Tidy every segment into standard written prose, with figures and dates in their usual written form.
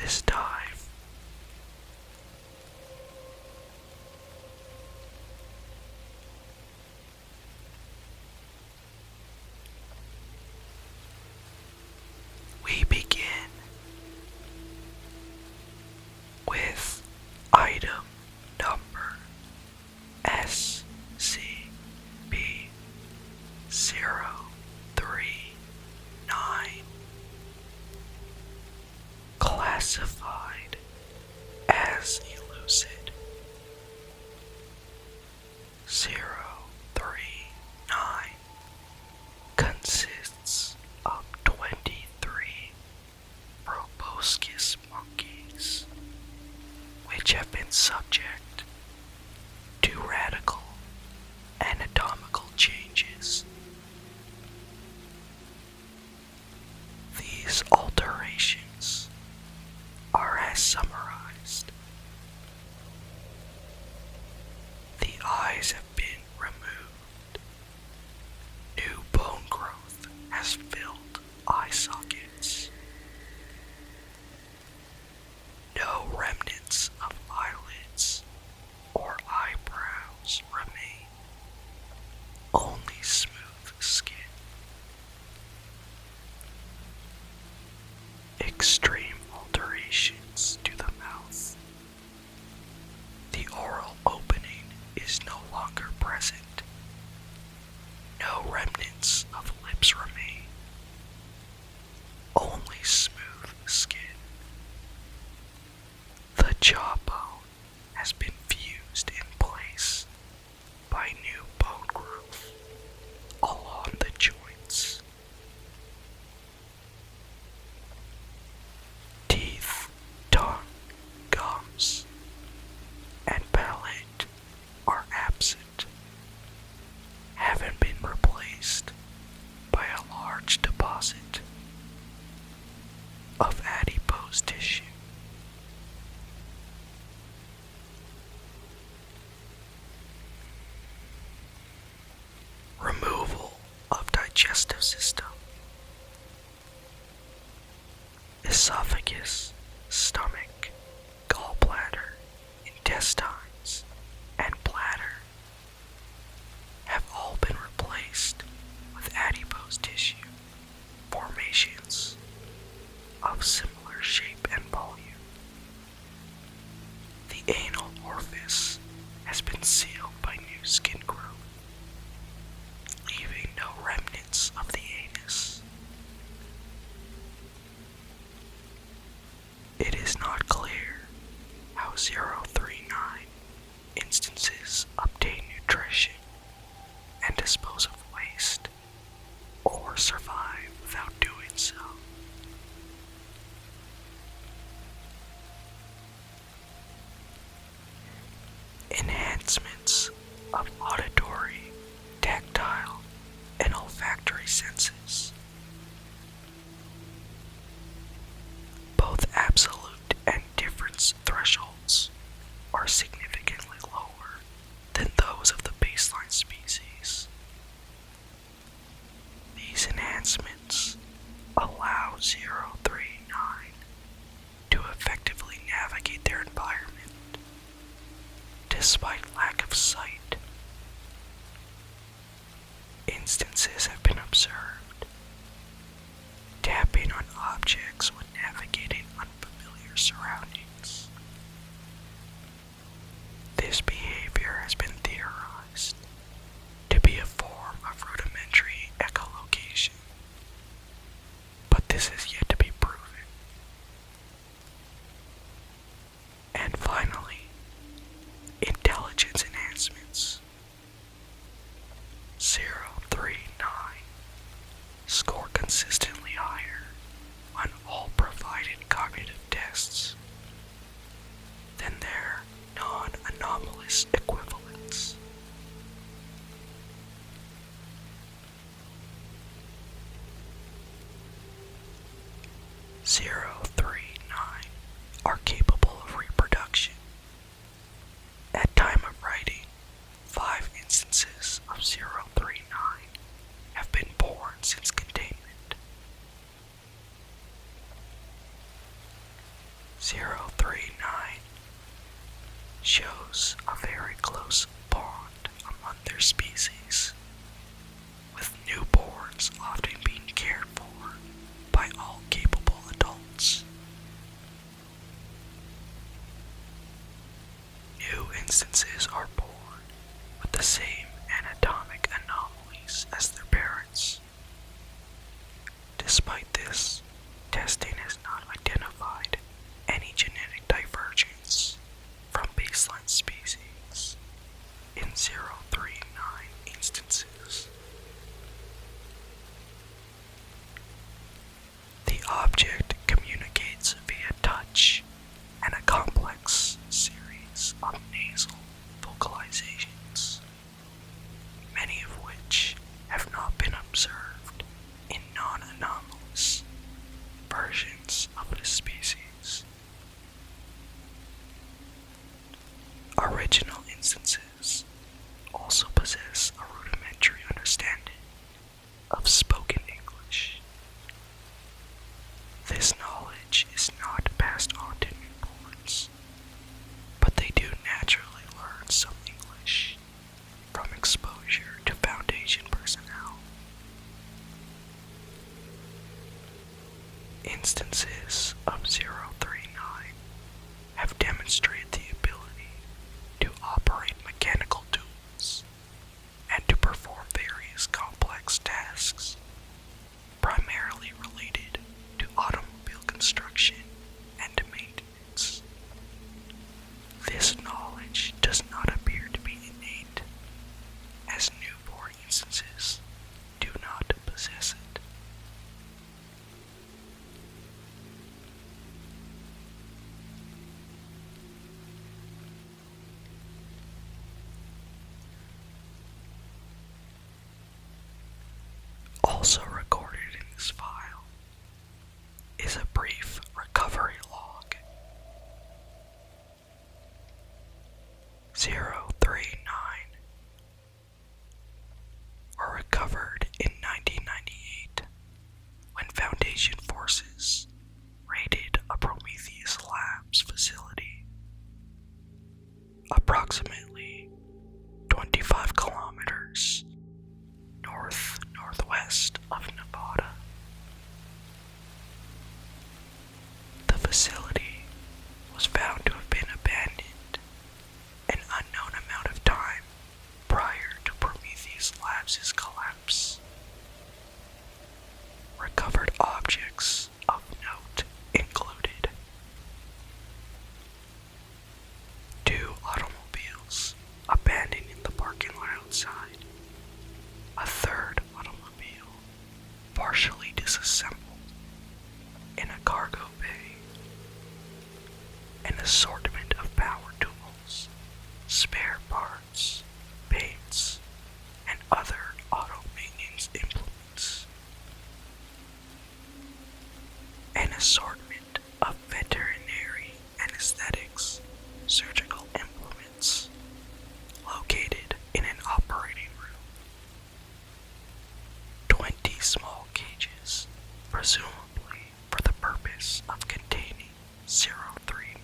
this dive. We begin with item number SCP-039, classified as elucid. 039 consists of 23 proboscis monkeys, which have been subject to radical anatomical changes. These alterations are as summarized. The eyes have been removed. New bone growth has filled eye sockets. No remnants of eyelids or eyebrows remain. Only smooth skin. Extreme alterations to the mouth. The oral opening is no longer present. No remnants of lips remain. Only smooth skin. The jawbone has been fused in place by new bone growth along the joints. Teeth, tongue, gums, and palate are absent, having been replaced by a large deposit of adipose tissue. Removal of digestive system. Esophagus, stomach, gallbladder, intestines, and bladder have all been replaced with adipose tissue formations of similar shape and volume. The anal orifice has been sealed by new skin growth, leaving no remnants of the anus. It is not clear how 039 instances obtain nutrition and dispose of waste, or survive without doing so. Enhancements of auditory, tactile, and olfactory senses. Both absolute and difference thresholds are significantly lower than those of the baseline species. These enhancements allow 039 to effectively navigate their environment despite lack of sight. Instances have been observed tapping on objects when navigating unfamiliar surroundings. This behavior has been theorized to be a form of rudimentary echolocation, but this is yet to be proven. And finally, intelligence enhancements. 039 score consistently higher on all provided cognitive tests than their non-anomalous equivalents. Zero 39 are capable of reproduction. At time of writing, 5 instances of 039 have been born since containment. 039 shows a very close bond among their species, with newborns often being cared for by all capable adults. New instances are born with the same anatomic anomalies as their parents. Despite this, testing has not identified any genetic divergence from baseline species in 039 instances. The object communicates via touch and a complex series of nasal vocalizations, many of which have not been observed in non-anomalous versions of the species. Original instances also possess a rudimentary understanding of spoken English. This knowledge is not passed on to newborns, but they do naturally learn some English from exposure to Foundation personnel. Instances of 039 have demonstrated the ability to operate mechanical tools and to perform various complex tasks, primarily related to automobile construction and maintenance. This knowledge does not appear to be innate, as newborn instances do not possess it. Also recorded in this file is a brief recovery log. 039 were recovered in 1998 when Foundation forces raided a Prometheus Labs facility approximately 25 kilometers northwest of Nevada. The facility was found to have been abandoned an unknown amount of time prior to Prometheus Labs' collapse. Recovered objects of note included 2 automobiles abandoned in the parking lot outside, a third automobile partially disassembled in a cargo bay, an assortment of power tools, spare parts, paints, and other auto maintenance implements, an assortment of veterinary anesthetics, surgical implements, located in an operating room, 20 small cages, presumably for the purpose of containing 039,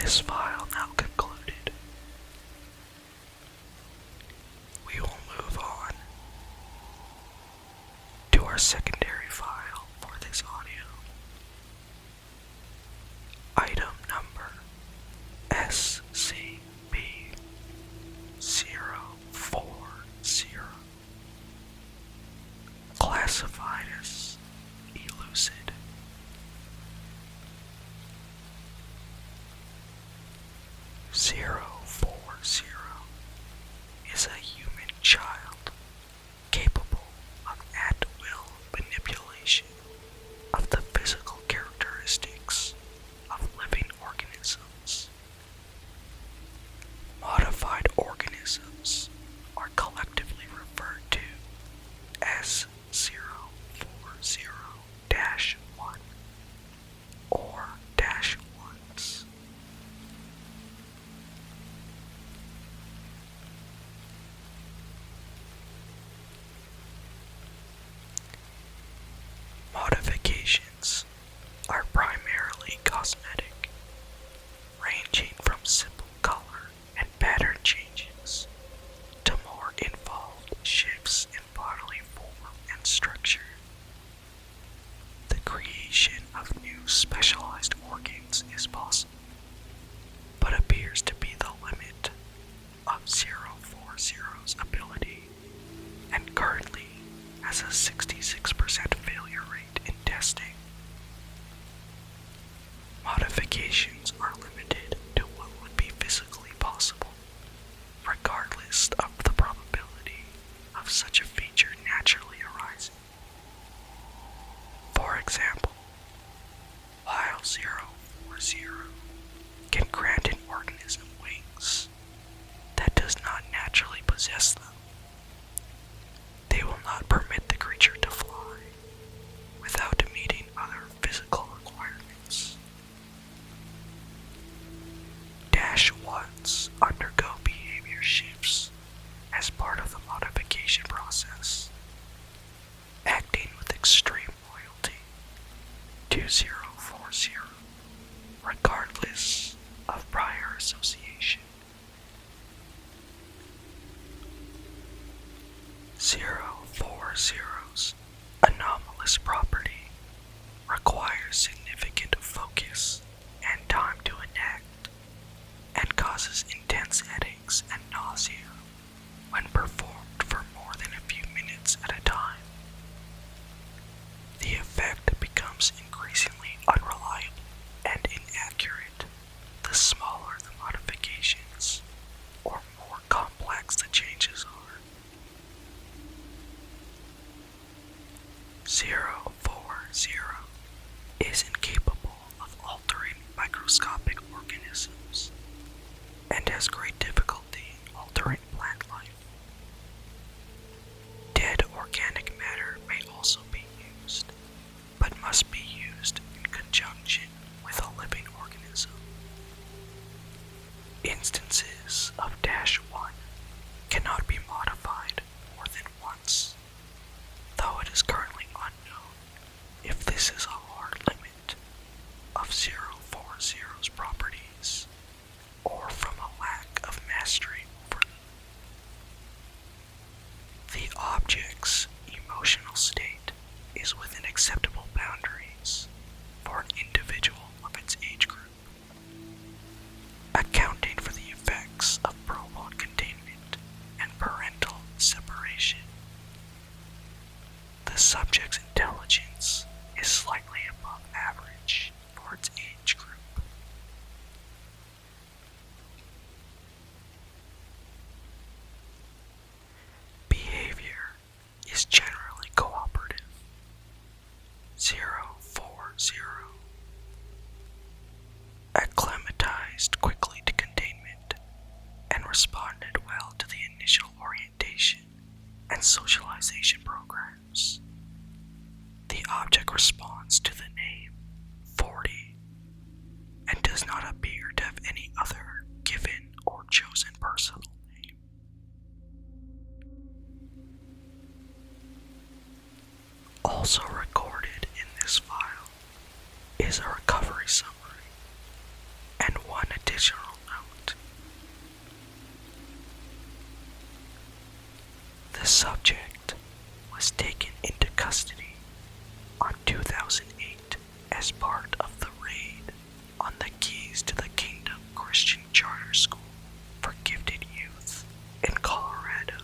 this file now concluded, we will move on to our secondary file for this audio. Item number SCP-040, classified as elucid. SCP-040 is a human child capable of at-will manipulation of the physical characteristics of living organisms. Modified organisms are collectively referred to as 040-1 or -1s. Modifications are primarily cosmetic, ranging from simple color and pattern changes to more involved shifts in bodily form and structure. The creation of new specialized organs is possible, but appears to be the limit of 040's ability, and currently has a 66% failure rate in testing. Modifications are limited to what would be physically possible, regardless of the probability of such a feature naturally arising. For example, while 040 can grant an organism wings that does not naturally possess them, they will not permit the creature to fly without meeting other physical requirements. -1s undergo behavior shifts as part of the modification process, acting with extreme loyalty to 040, regardless of prior association. 040's anomalous property requires significant focus and time to enact, and causes intense headaches and nausea when performed for more than a few minutes at a time. The effect becomes increasingly unreliable and inaccurate the smaller the modifications or more complex the changes are. 040 is incapable of altering microscopic organisms and has great difficulty in altering plant life. Dead organic matter may also be used, but must be used in conjunction with a living organism. Instances of -1 cannot be modified more than once, though it is currently unknown if this is a hard limit of 040's properties or from a lack of mastery over them. The object's emotional state is within acceptable boundaries for an individual of its age group, accounting for the effects of prolonged containment and parental separation. The subject's intelligence is slightly above average for its age group. Behavior is generally cooperative. 040 acclimatized quickly to containment and responded well to the initial orientation and socialization programs. The object responds to the name 40 and does not appear to have any other given or chosen personal name. Also recorded in this file is a recovery summary and one additional Additional note: the subject was taken into custody on 2008 as part of the raid on the Keys to the Kingdom Christian Charter School for Gifted Youth in Colorado.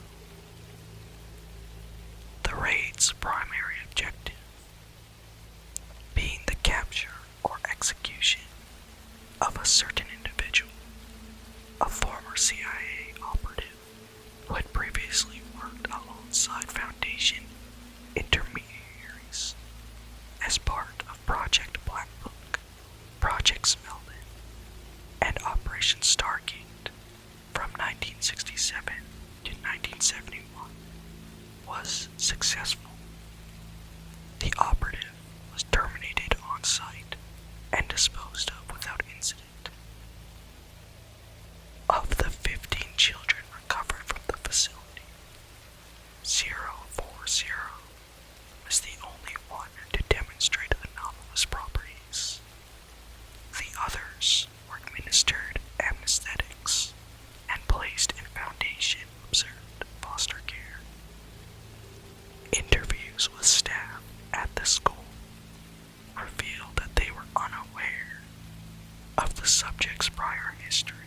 The raid's primary objective being the capture or execution of a certain individual, a former CIA operative who had previously worked alongside Foundation intermediaries as part of Project Black Book, Project Smelden, and Operation Stargate from 1967 to 1971 was successful. The operative was terminated on site and disposed of without incident. Of the 15 children recovered from the facility, 040 was the only one to demonstrate anomalous properties. The others were administered anesthetics and placed in Foundation observed foster care. Interviews with staff at the school revealed that they were unaware of the subject's prior history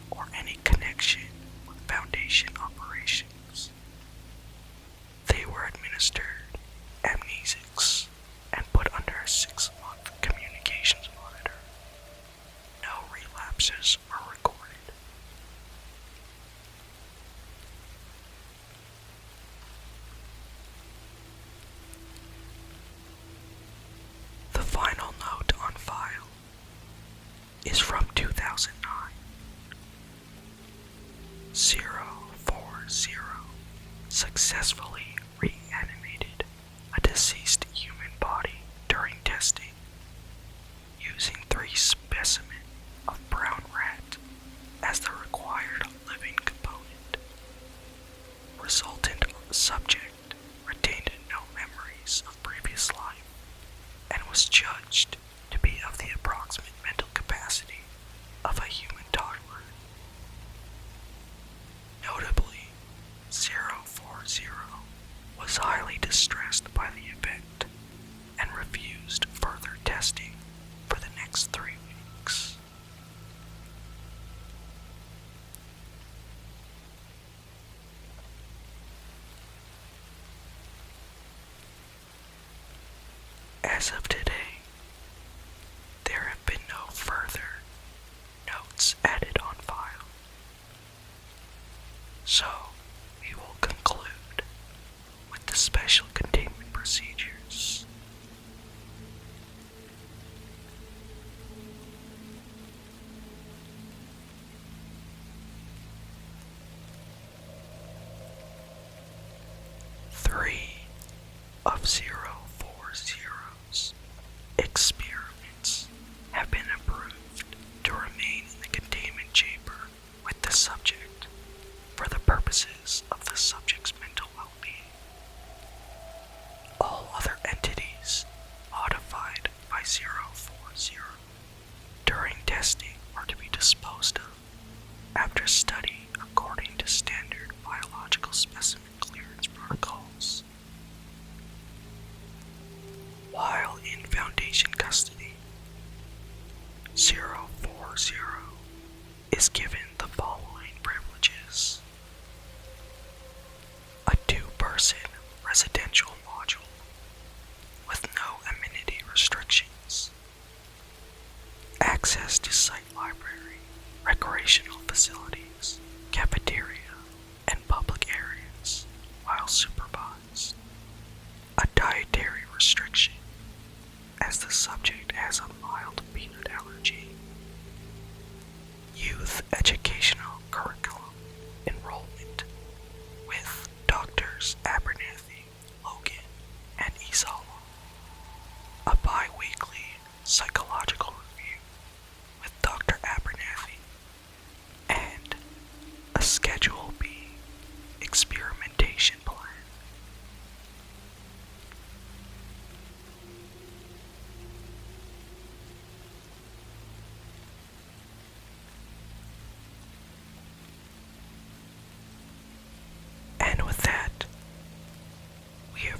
or any connection with Foundation operations. They were administered amnesics and put under a 6-month communications monitor. No relapses were recorded. The final note on file is from 2009. 040 successfully reanimated a deceased human body during testing using 3 specimens of brown rat as the required living component. Resultant subject retained no memories of previous life and was judged to be of the approximate mental capacity of a human toddler. Notably, 040 was highly distressed by the event and refused further testing for the next 3 weeks. As of today, there have been no further notes added on file. So, we will conclude with the special containment procedures. Three of 040's experiments have been approved to remain in the containment chamber with the subject for the purposes of the subject's mental well-being. All other entities modified by 040 during testing are to be disposed of after study according to standard biological specimen clearance protocols.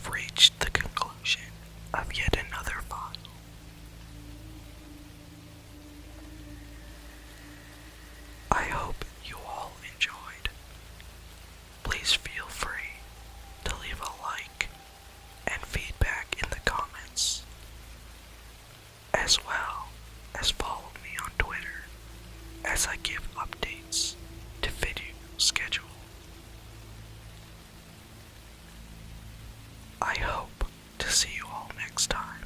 have reached the conclusion of yet another file. I hope you all enjoyed. Please feel free to leave a like and feedback in the comments, as well as follow me on Twitter as I give updates to video schedule. I hope to see you all next time.